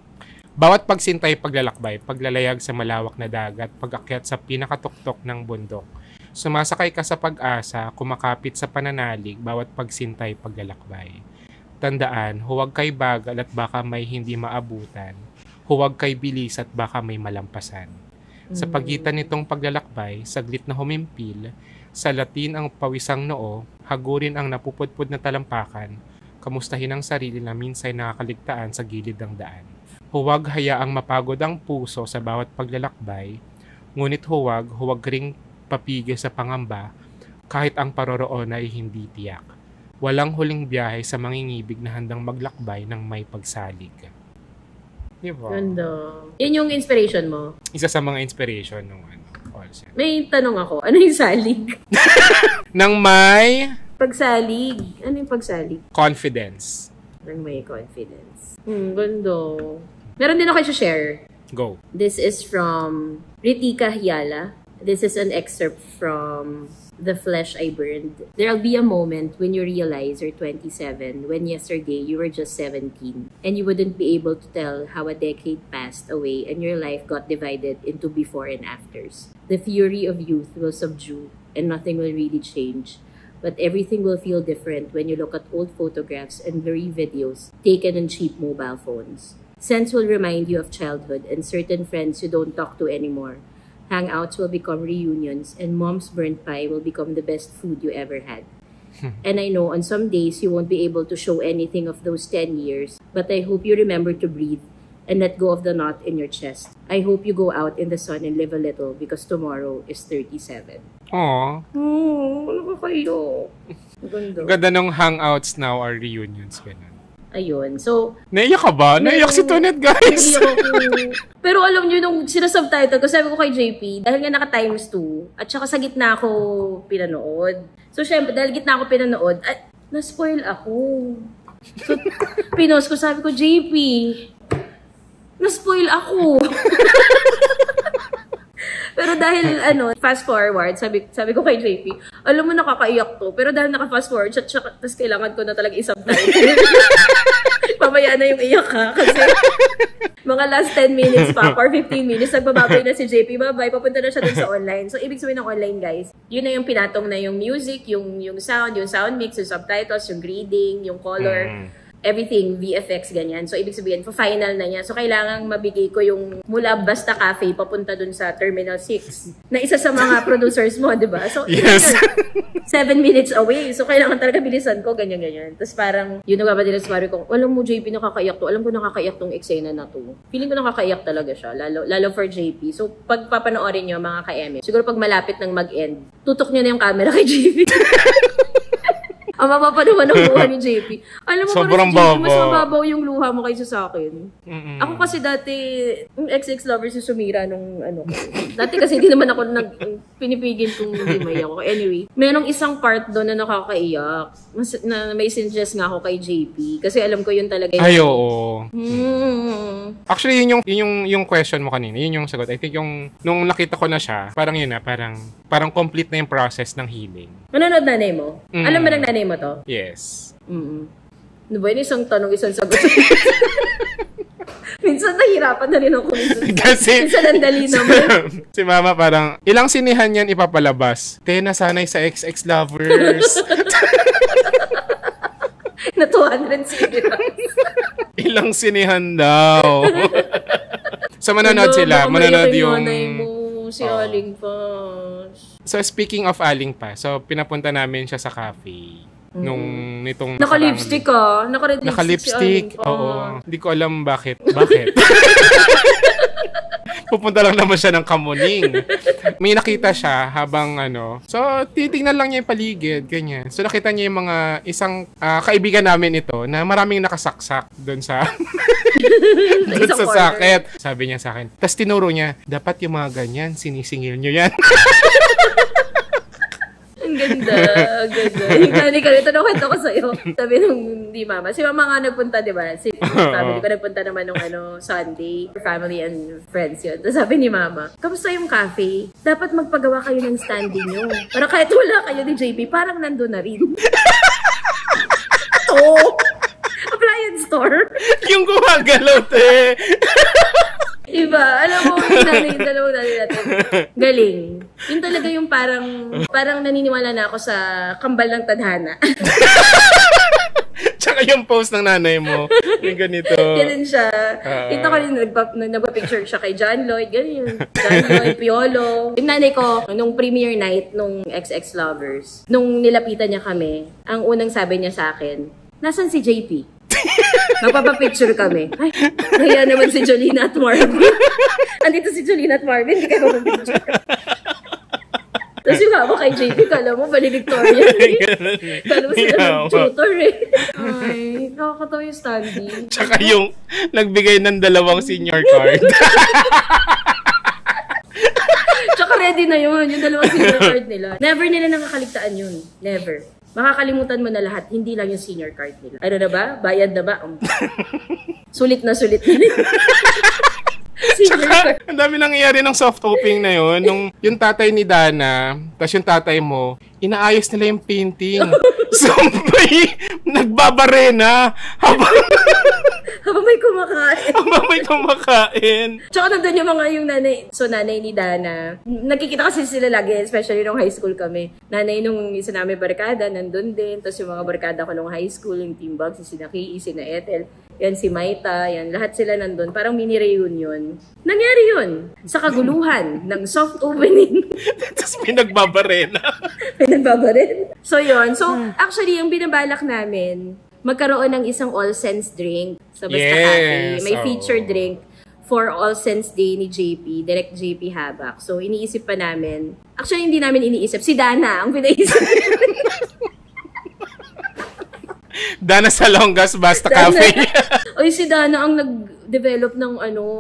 bawat pagsintay paglalakbay, paglalayag sa malawak na dagat, pag-akyat sa pinakatuktok ng bundok, sumasakay ka sa pag-asa, kumakapit sa pananalig, bawat pagsintay paglalakbay. Tandaan, huwag kay bagal at baka may hindi maabutan. Huwag kay bilis at baka may malampasan. Sa pagitan nitong paglalakbay, saglit na humimpil, sa latin ang pawisang noo, hagurin ang napupudpud na talampakan, kamustahin ang sarili na minsay nakakaligtaan sa gilid ng daan. Huwag hayaang mapagod ang puso sa bawat paglalakbay, ngunit huwag ring papigil sa pangamba kahit ang paroroon ay hindi tiyak. Walang huling biyahe sa mangingibig na handang maglakbay ng may pagsalig. Diba? Ganda. Yan yung inspiration mo? Isa sa mga inspiration ng All Saints. May tanong ako. Ano yung salig? Nang may Pagsalig. Ano yung pagsalig? confidence. Nang may confidence. Ganda. Meron din ako i-share. Go. This is from Ritika Hyala. This is an excerpt from The Flesh I Burned. There'll be a moment when you realize you're 27, when yesterday you were just 17, and you wouldn't be able to tell how a decade passed away and your life got divided into before and afters. The fury of youth will subdue, and nothing will really change. But everything will feel different when you look at old photographs and blurry videos taken on cheap mobile phones. Scents will remind you of childhood and certain friends you don't talk to anymore. Hangouts will become reunions and mom's burnt pie will become the best food you ever had. And I know on some days you won't be able to show anything of those 10 years, but I hope you remember to breathe and let go of the knot in your chest. I hope you go out in the sun and live a little because tomorrow is 37. Aw. Nakakayo. Ganda. Ganda nung hangouts now or reunions. Ganun. Ayun. So, Naiyak ka ba? Naiyak si Tonet, guys. naiyak ako. Pero alam nyo, nung sinasubtitle ko, sabi ko kay JP, dahil nga naka times 2, at saka sa gitna ako pinanood. So, syempre, dahil gitna ako pinanood, at na-spoil ako. So, pinost ko, sabi ko, JP, na-spoil ako. Pero dahil, fast forward, sabi ko kay JP, alam mo, nakakaiyak to. Pero dahil naka-fast forward, tapos kailangan ko na talaga i-subtitle. Mamaya na yung iyak ha. Kasi mga last 10 minutes pa or 15 minutes, nagbababay na si JP. Bye-bye, papunta na siya dun sa online. So, ibig sabihin ng online, guys, yun na yung pinatong na yung music, yung sound mix, yung subtitles, yung grading, yung color. Everything, VFX, ganyan. So, ibig sabihin, final na niya. So, kailangang mabigay ko yung mula Basta Cafe papunta dun sa Terminal 6 na isa sa mga producers mo, di ba? So, Yes. 7 minutes away. So, kailangan talaga bilisan ko, ganyan-ganyan. Tapos parang, yun nagpapadila sa pare ko, alam mo, JP, nakakaiyak to. Alam ko nakakaiyak tong eksena na to. Feeling ko nakakaiyak talaga siya, lalo for JP. So, pag papanoorin nyo, mga ka-MF, siguro pag malapit ng mag-end, tutok nyo na yung camera kay JP. Ang mapapanaman ng luha ni JP. Alam mo, sobrang parang si JP, mas baba. mababaw yung luha mo kaysa sa akin. Ako kasi dati, yung XX lover si Sumira nung dati kasi hindi naman ako pinipigil kung hindi may ako. Anyway, merong isang part doon na nakakaiyak. Na may suggest nga ako kay JP. Kasi alam ko yun talaga yung... Ay, oo. Actually, yun yung question mo kanina. Yun yung sagot. I think yung, nung nakita ko na siya, parang yun na, parang complete na yung process ng healing. Manonood nanay mo? Alam mo ng nanay mo to? Yes. Ano ba yun? Isang tanong, isang sagot. Minsan nahirapan na rin ako. Minsan ang dali naman. Si Mama parang, ilang sinihan yan ipapalabas? Nasanay sa XX lovers. Na 200 sinihan. Ilang sinihan daw. So, manonood sila. Manonood yung... Si Aling Pas. So, speaking of Aling Pas, so, pinapunta namin siya sa cafe. Nitong... Naka-lipstick ka. Naka-lipstick. Oo. Hindi ko alam bakit. Pupunta lang naman siya ng Kamuning. May nakita siya habang so, titingnan lang niya yung paligid, ganyan. So, nakita niya yung mga isang kaibigan namin ito na maraming nakasaksak doon sa doon sa sakit. Sabi niya sa akin. Tapos tinuro niya, dapat yung mga ganyan, sinisingil niyo yan. Ang ganda. Yung nani ka, ito nakwento ko sa'yo. Sabi nung di mama. Si mama nga nagpunta, di ba? Si family ko nagpunta naman nung Sunday. Family and friends yun. Tapos sabi ni mama, kamusta yung cafe? Dapat magpagawa kayo ng standee nyo. Para kahit wala kayo ni JP, parang nandun na rin. Appliance store. Yung gumagalaw, te. Iba, alam mo, dalawang nanay natin. Galing. Yun talaga yung parang naniniwala na ako sa kambal ng tadhana. Tsaka yung post ng nanay mo, yung ganito. Ganun siya. Ito ko rin, nagpa-picture siya kay John Lloyd, ganyan. John Lloyd, Piolo. Yung nanay ko, nung premiere night, nung XX Lovers, nung nilapitan niya kami, ang unang sabi niya sa akin, nasan si JP? Magpapapicture kami. Ay, kaya naman si Jolina at Marvin. Andito si Jolina at Marvin, hindi kayo magpapicture. Tapos yung hawak kay JP, kala mo, valedictorian. Kala mo sila ng tutor Ay, nakakatawa yung standee. Tsaka yung nagbigay ng 2 senior card. Tsaka ready na yun, yung 2 senior card nila. Never nila nakakaligtaan yun. Never. Makakalimutan mo na lahat, hindi lang yung senior card nila. Ano na ba? Bayad na ba? Sulit na sulit na. Tsaka, ang dami nangyayari ng soft opening na yun. Nung yung tatay ni Dana, tas yung tatay mo, inaayos nila yung painting. So, may nagbabarena habang may kumakain. Tsaka nandun yung nanay. So, nanay ni Dana. Nakikita kasi sila lagi, especially nung high school kami. Nanay nung isa namin barkada, nandun din. Tapos yung mga barkada ko nung high school, yung Team Bugs, si Naki, si Ethel, yan si Maita, yan. Lahat sila nandun. Parang mini reunion. Nangyari yun. Sa kaguluhan ng soft opening. Tapos may nagbabarena. May nagbabarin. So, yun. So, actually, yung binabalak namin, magkaroon ng isang All Sense drink sa Basta Cafe. May feature drink for All Sense Day ni JP, Direct JP Habak. So, iniisip pa namin. Actually, hindi namin iniisip. Si Dana ang pinaisip. Dana Salongas Basta Cafe. Oy, si Dana ang nag-develop ng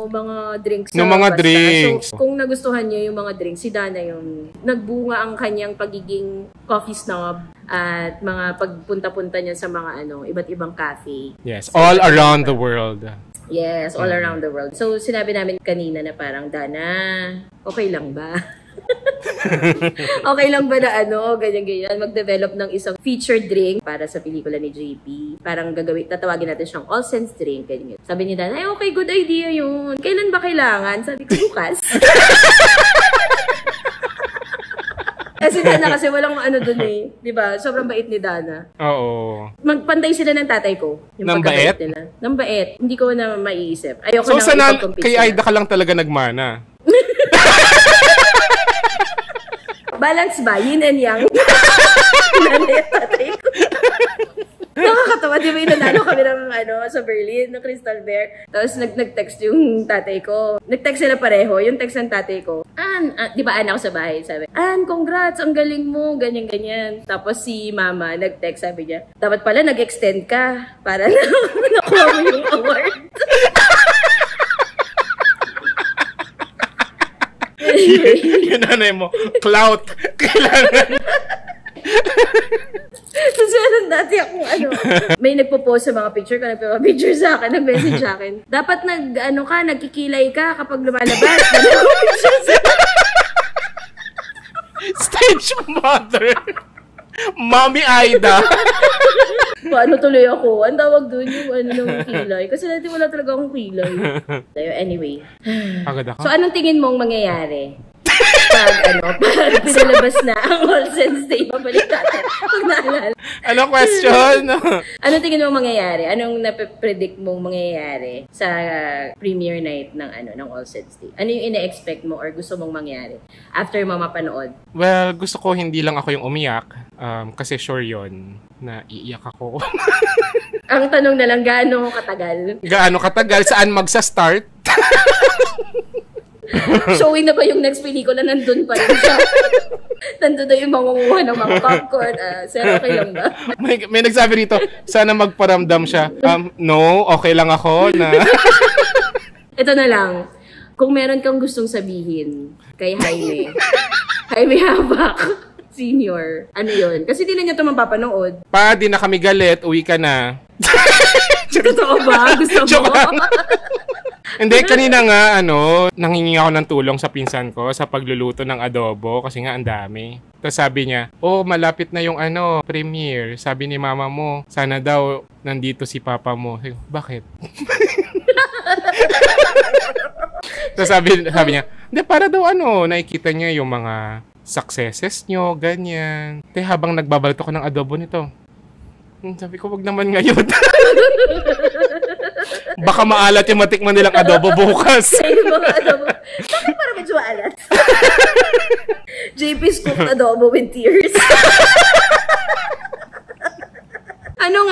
mga drinks sa mga Basta. drinks. So, kung nagustuhan niyo yung mga drinks, si Dana yung nagbunga ang kanyang pagiging coffee snob at mga pagpunta-punta niya sa mga iba't ibang cafe. Yes, all around the world. Yes, all around the world. So, sinabi namin kanina na parang, Dana, okay lang ba? Okay lang ba na ganyan-ganyan, mag-develop ng isang featured drink para sa pelikula ni JP. Parang tatawagin natin siyang All Sense drink. Ganyan. Sabi ni Dana, ay okay, good idea yun. Kailan ba kailangan? Sabi ko, bukas. Kasi Dana kasi walang dun eh. Diba? Sobrang bait ni Dana. Oo. Magpantay sila ng tatay ko. Yung Nang bait? Nila. Nang bait. Hindi ko na maiisip. Ayoko So, nang ipag-compete kay sila. Aida ka lang talaga nagmana. Balance ba? Yin and yang. Nanay at tatay ko. Nakakatawa, di ba yung nanalo kami ng sa Berlin, ng Crystal Bear. Tapos nag-text yung tatay ko. Nag-text sila pareho, yung text ng tatay ko. Di ba ako sa bahay? Sabi, congrats, ang galing mo, ganyan-ganyan. Tapos si mama nag-text, sabi niya, dapat pala nag-extend ka para na nakuha mo yung award. Yun nanay mo, clout. Kailangan. Kasi dati akong may nagpo-post sa mga picture ko, nagpa-picture sa akin, nag-message sa akin. Dapat nagkikilay ka kapag lumalabas. Stage mother. Mommy Aida. Paano tuloy ako? Ang tawag doon yung ng kilay. Kasi dati wala talaga akong kilay. Anyway. Agad ako. So, anong tingin mong mangyayari? Pag pinalabas na ang All Sense Day, pabalik natin. Pag naalala. Anong question? Anong tingin mong mangyayari? Anong nape-predict mong mangyayari sa premiere night ng All Sense Day? Ano yung ina-expect mo or gusto mong mangyari after mo mapanood? Well, gusto ko hindi lang ako yung umiyak. Kasi sure yon na iiyak ako. Ang tanong na lang, gaano katagal? Gaano katagal? Saan magsa-start? Showing na ba yung next pelikula? Nandun pa rin siya. Nandun na yung mangunguha ng mga popcorn. Sir, okay lang ba? May nagsabi rito, sana magparamdam siya. No, okay lang ako na... Ito na lang. Kung meron kang gustong sabihin kay Jaime Habak, Senior, ano yun? Kasi di na niya ito mapapanood. Di na kami galit, uwi ka na. Totoo ba? Gusto mo? Hindi, kanina nga, nanghingi ako ng tulong sa pinsan ko sa pagluluto ng adobo kasi nga ang dami. Tapos sabi niya, malapit na yung premiere. Sabi ni mama mo, sana daw nandito si papa mo. Sabi, bakit? Tapos sabi niya, hindi, para daw nakikita niya yung mga successes nyo, ganyan. Habang nagbabalot ako ng adobo nito, sabi ko, wag naman ngayon. Baka maalat yung matikman nilang adobo bukas. Yung mga adobo. Bakit parang medyo maalat? JP's cooked adobo with tears. Anong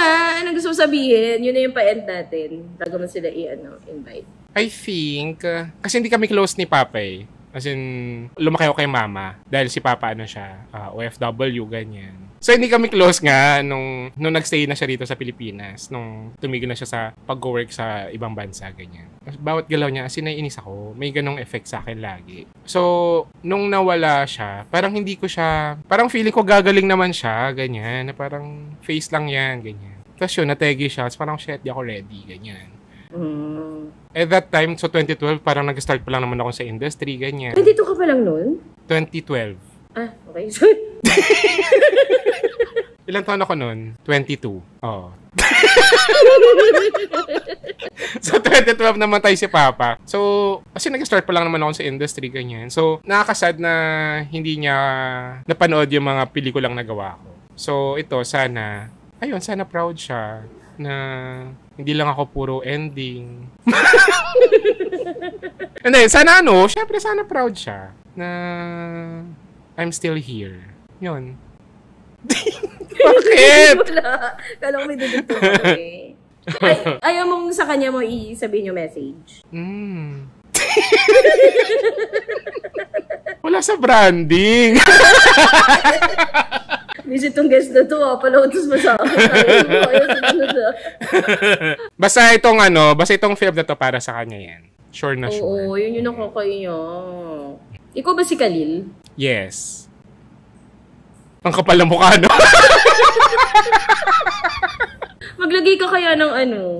gusto mo sabihin? Yun na yung pa-end natin. Bago mo sila invite. I think, kasi hindi kami close ni Papa eh. As in, lumaki ako kay Mama. Dahil si Papa siya, OFW, ganyan. So, hindi kami close nga nung nagstay na siya dito sa Pilipinas. Nung tumigil na siya sa pag-work sa ibang bansa, ganyan. Bawat galaw niya, as in, naiinis ako. May ganong effect sa akin lagi. So, nung nawala siya, parang hindi ko siya, parang feeling ko gagaling naman siya, ganyan. Na parang face lang yan, ganyan. Tapos yun, nategi siya. So, parang shit, di ako ready, ganyan. At that time, so 2012, parang nag-start pa lang naman ako sa industry, ganyan. 22 ka pa lang noon? 2012. Okay. Sorry. Ilang taon ako noon? 22. Oo. So, 2012 namatay si Papa. So, kasi nag-start pa lang naman ako sa industry, ganyan. So, nakakasad na hindi niya napanood yung mga pelikulang nagawa ko. So, ito, sana proud siya na hindi lang ako puro ending. Hindi, sana syempre sana proud siya na I'm still here. Yun. Bakit? Wala. Kala ko may dudugtong ako eh. Ayaw mong sa kanya mo isabihin yung message. Wala sa branding. Busy itong guest na to, palautos mo sa akin. Ayaw sa ano na. Basta itong film na to para sa kanya yan. Sure na sure. Oo, yun yung nakakaiya. Ikaw ba si Khalil? Yes. Ang kapal ng mukha, no? Maglagay ka kaya ng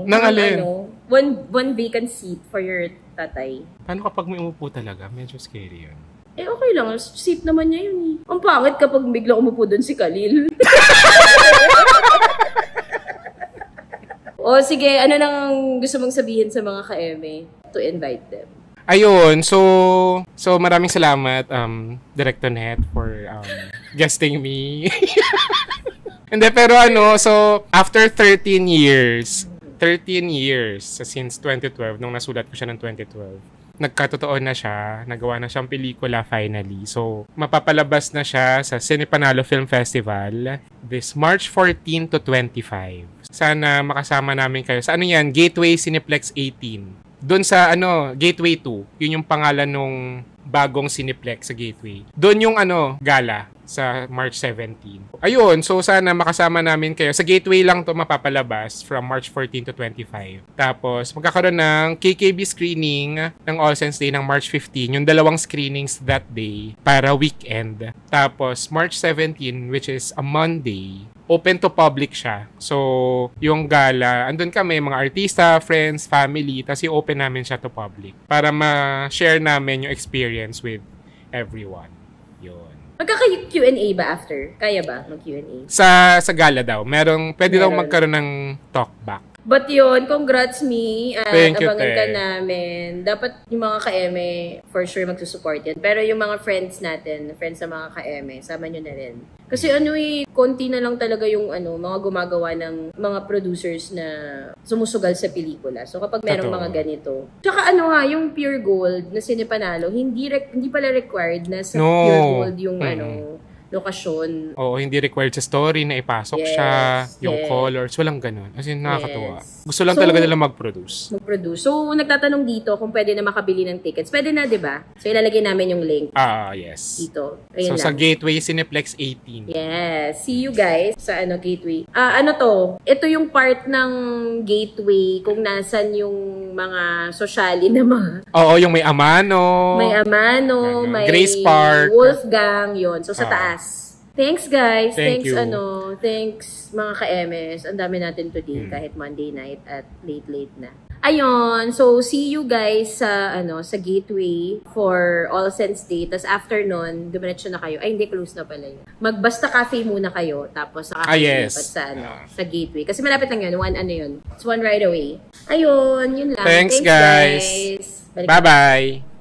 Ng alin? One vacant seat for your tatay. Paano kapag may umupo talaga? Medyo scary yun. Okay lang. Seat naman niya yun eh. Ang pangit kapag bigla umupo doon si Khalil. O sige, ano nang gusto mong sabihin sa mga ka-eme to invite them? Ayun, so maraming salamat, Director Net, for guesting me. Hindi, pero so after 13 years, since 2012, nung nasulat ko siya ng 2012, nagkatotoo na siya, nagawa na siyang pelikula finally. So, mapapalabas na siya sa Cinepanalo Film Festival this March 14 to 25. Sana makasama namin kayo. Sa yan? Gateway Cineplex 18. Doon sa Gateway 2. Yun yung pangalan nung bagong Cineplex sa Gateway. Doon yung gala sa March 17. Ayun, so sana makasama namin kayo. Sa Gateway lang to mapapalabas from March 14 to 25. Tapos magkakaroon ng KKB screening ng All Saints Day ng March 15. Yung dalawang screenings that day para weekend. Tapos March 17, which is a Monday, open to public siya. So, yung gala, andun kami, mga artista, friends, family, tapos i-open namin siya to public para ma-share namin yung experience with everyone. Yun. Magkaka-Q&A ba after? Kaya ba mag-Q&A? Sa gala daw, pwede daw magkaroon ng talkback. But yun, congrats me. At Thank you, abangan ka te. namin. Dapat yung mga ka-eme, for sure magsusupport yan. Pero yung mga friends natin, friends sa mga ka-eme, sama nyo na rin. Kasi konti na lang talaga yung mga gumagawa ng mga producers na sumusugal sa pelikula. So kapag merong Totoo. mga ganito. Tsaka yung Pure Gold na Cinepanalo, hindi pala required na sa No. Pure Gold yung lokasyon. Oo, hindi required sa story na ipasok Yes, siya, yung yes. colors, walang ganun. As in, nakakatuwa. Yes. Gusto lang So, talaga nila mag-produce. So, nagtatanong dito kung pwede na makabili ng tickets. Pwede na, di ba? So, ilalagay namin yung link Yes. dito. Ayun So, sa lang. Gateway Cineplex 18. Yes. See you guys sa Gateway. Ito yung part ng Gateway kung nasan yung mga sosyali na mga Oo, yung may Amano. may Amano, Ganun. may Grace Park. Wolfgang, yon. So, sa taas. Thanks, guys. Thank Thanks, you. Thanks, mga ka-MS. Ang dami natin today, kahit Monday night at late na. Ayun. So, see you guys sa Gateway for All Saints Day. Tapos, after nun, dumiretso na kayo. Ay, hindi, close na pala yun. Magbasta cafe muna kayo. Tapos, sa yes. sa Gateway. Kasi malapit lang yun. It's one right away. Ayun, yun lang. Thanks, guys. Balik- Bye-bye.